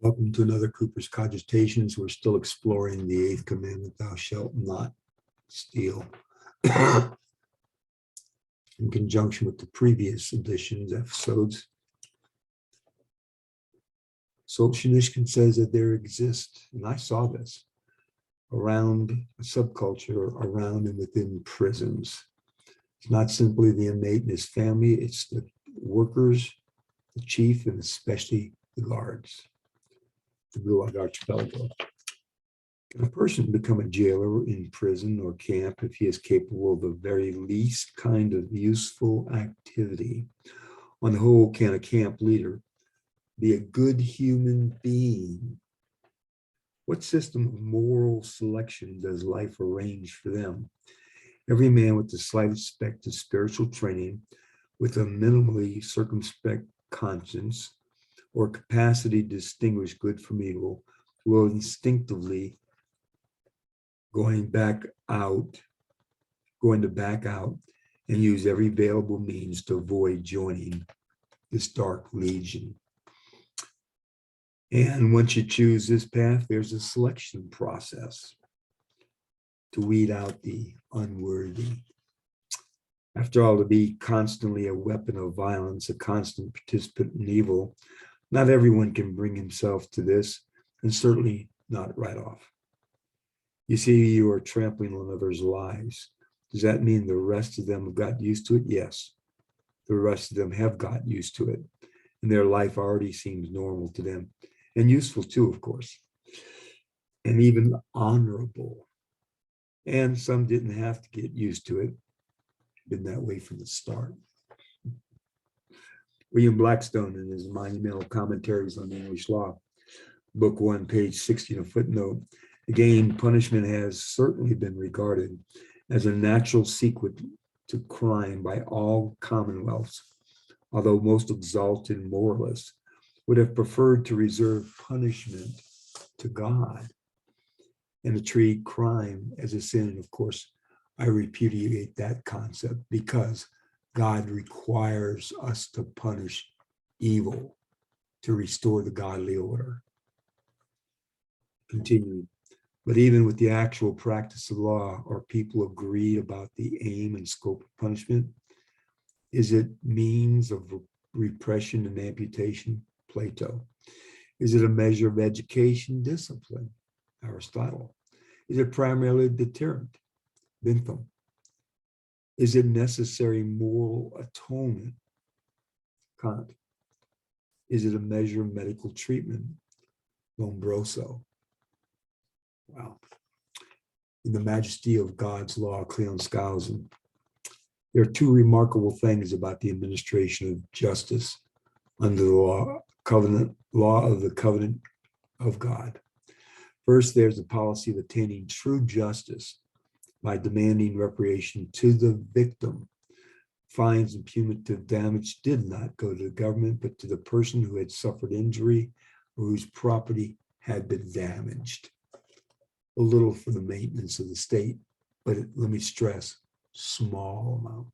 Welcome to another Cooper's Cogitations. We're still exploring the eighth commandment, thou shalt not steal. In conjunction with the previous episodes. Solzhenitsyn says that there exists, and I saw this, around a subculture around and within prisons. It's not simply the inmate and his family, it's the workers, the chief, and especially the guards. The Gulag Archipelago. Can a person become a jailer in prison or camp if he is capable of the very least kind of useful activity? On the whole, can a camp leader be a good human being? What system of moral selection does life arrange for them? Every man with the slightest speck of spiritual training, with a minimally circumspect conscience, or capacity to distinguish good from evil, will instinctively going to back out and use every available means to avoid joining this dark legion. And once you choose this path, there's a selection process to weed out the unworthy. After all, to be constantly a weapon of violence, a constant participant in evil, not everyone can bring himself to this, and certainly not right off. You see, you are trampling on others' lives. Does that mean the rest of them have got used to it? Yes, the rest of them have got used to it, and their life already seems normal to them, and useful too, of course, and even honorable. And some didn't have to get used to it. Been that way from the start. William Blackstone, in his monumental commentaries on English law, book 1, page 16, a footnote, again, punishment has certainly been regarded as a natural sequel to crime by all commonwealths, although most exalted moralists would have preferred to reserve punishment to God and to treat crime as a sin. And of course, I repudiate that concept because God requires us to punish evil to restore the godly order. Continuing, but even with the actual practice of law, are people agreed about the aim and scope of punishment? Is it means of repression and amputation? Plato. Is it a measure of education, discipline? Aristotle. Is it primarily a deterrent? Bentham. Is it necessary moral atonement? Kant. Is it a measure of medical treatment? Lombroso. Wow. In the majesty of God's law, Cleon Skousen, there are two remarkable things about the administration of justice under the law of the covenant of God. First, there's the policy of attaining true justice by demanding reparation to the victim. Fines and punitive damage did not go to the government, but to the person who had suffered injury or whose property had been damaged. A little for the maintenance of the state, but let me stress, small amount.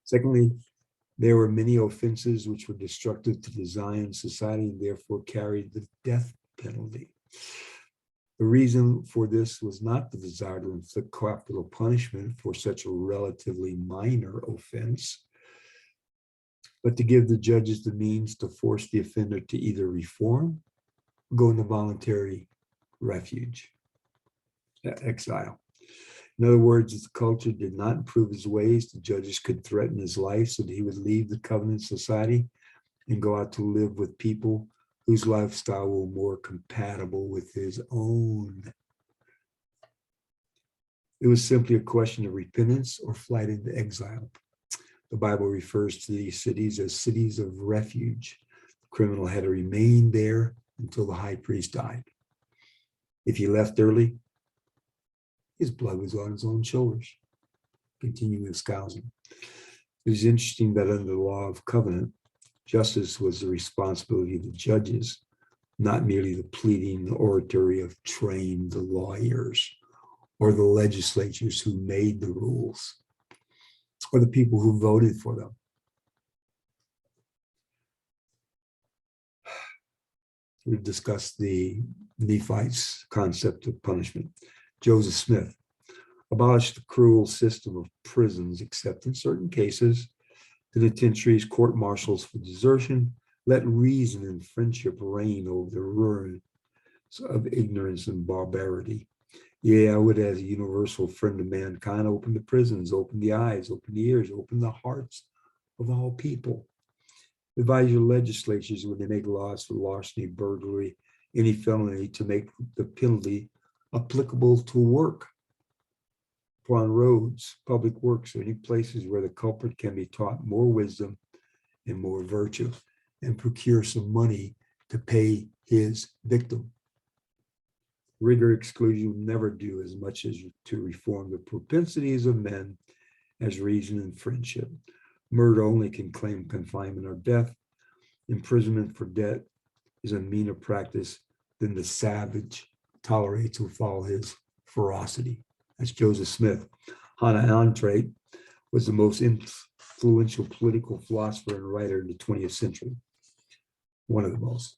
Secondly, there were many offenses which were destructive to design and society and therefore carried the death penalty. The reason for this was not the desire to inflict capital punishment for such a relatively minor offense, but to give the judges the means to force the offender to either reform or go into voluntary refuge, exile. In other words, if the culture did not improve his ways, the judges could threaten his life so that he would leave the covenant society and go out to live with people whose lifestyle were more compatible with his own. It was simply a question of repentance or flight into exile. The Bible refers to these cities as cities of refuge. The criminal had to remain there until the high priest died. If he left early, his blood was on his own shoulders. Continuing with Skousen. It is interesting that under the law of covenant, justice was the responsibility of the judges, not merely the pleading oratory of trained lawyers or the legislatures who made the rules or the people who voted for them. We've discussed the Nephites' concept of punishment. Joseph Smith abolished the cruel system of prisons, except in certain cases, penitentiaries, court-martials for desertion. Let reason and friendship reign over the ruin of ignorance and barbarity. Yeah, I would, as a universal friend of mankind, open the prisons, open the eyes, open the ears, open the hearts of all people. Advise your legislatures when they make laws for larceny, burglary, any felony to make the penalty applicable to work upon roads, public works, or any places where the culprit can be taught more wisdom and more virtue and procure some money to pay his victim. Rigor exclusion will never do as much as to reform the propensities of men as reason and friendship. Murder only can claim confinement or death. Imprisonment for debt is a meaner practice than the savage tolerates with all his ferocity. That's Joseph Smith. Hannah Arendt was the most influential political philosopher and writer in the 20th century. One of the most.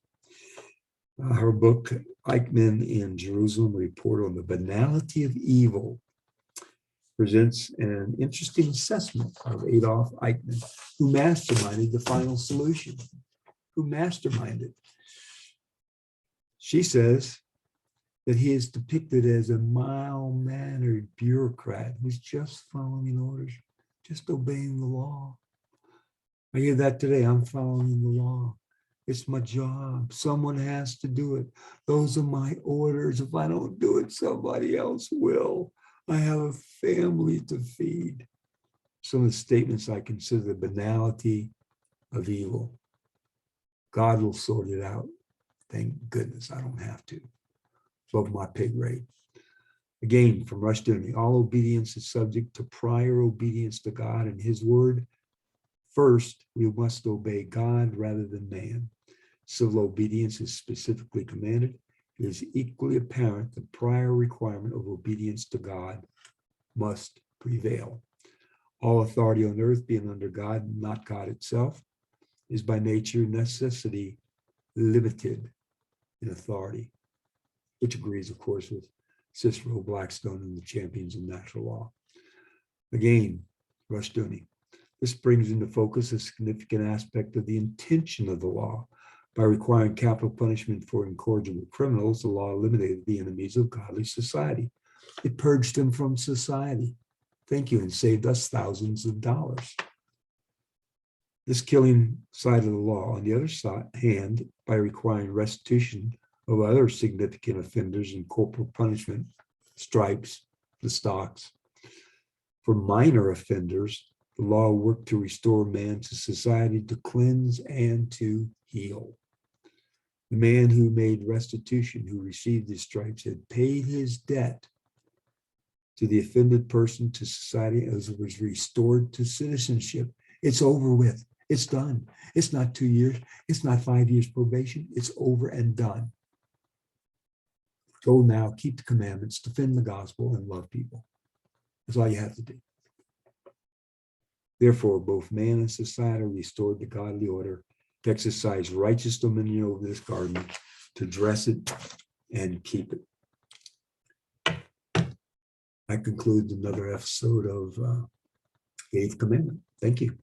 Her book, Eichmann in Jerusalem, Report on the Banality of Evil, presents an interesting assessment of Adolf Eichmann, who masterminded the final solution, She says that he is depicted as a mild-mannered bureaucrat who's just following orders, just obeying the law. I hear that today. I'm following the law. It's my job. Someone has to do it. Those are my orders. If I don't do it, somebody else will. I have a family to feed. Some of the statements I consider the banality of evil. God will sort it out. Thank goodness I don't have to. Above my pay grade. Again, from Rushdoony, all obedience is subject to prior obedience to God and his word. First, we must obey God rather than man. Civil obedience is specifically commanded. It is equally apparent the prior requirement of obedience to God must prevail. All authority on earth being under God, not God itself, is by nature necessity limited in authority, which agrees, of course, with Cicero, Blackstone, and the champions of natural law. Again, Rushdoony. This brings into focus a significant aspect of the intention of the law. By requiring capital punishment for incorrigible criminals, the law eliminated the enemies of godly society. It purged them from society. Thank you, and saved us thousands of dollars. This killing side of the law, on the other hand, by requiring restitution of other significant offenders and corporal punishment, stripes, the stocks. For minor offenders, the law worked to restore man to society, to cleanse and to heal. The man who made restitution, who received his stripes, had paid his debt to the offended person, to society, as it was restored to citizenship. It's over with. It's done. It's not 2 years. It's not 5 years probation. It's over and done. Go now, keep the commandments, defend the gospel, and love people. That's all you have to do. Therefore, both man and society are restored to godly order, to exercise righteous dominion over this garden, to dress it and keep it. That concludes another episode of the Eighth Commandment. Thank you.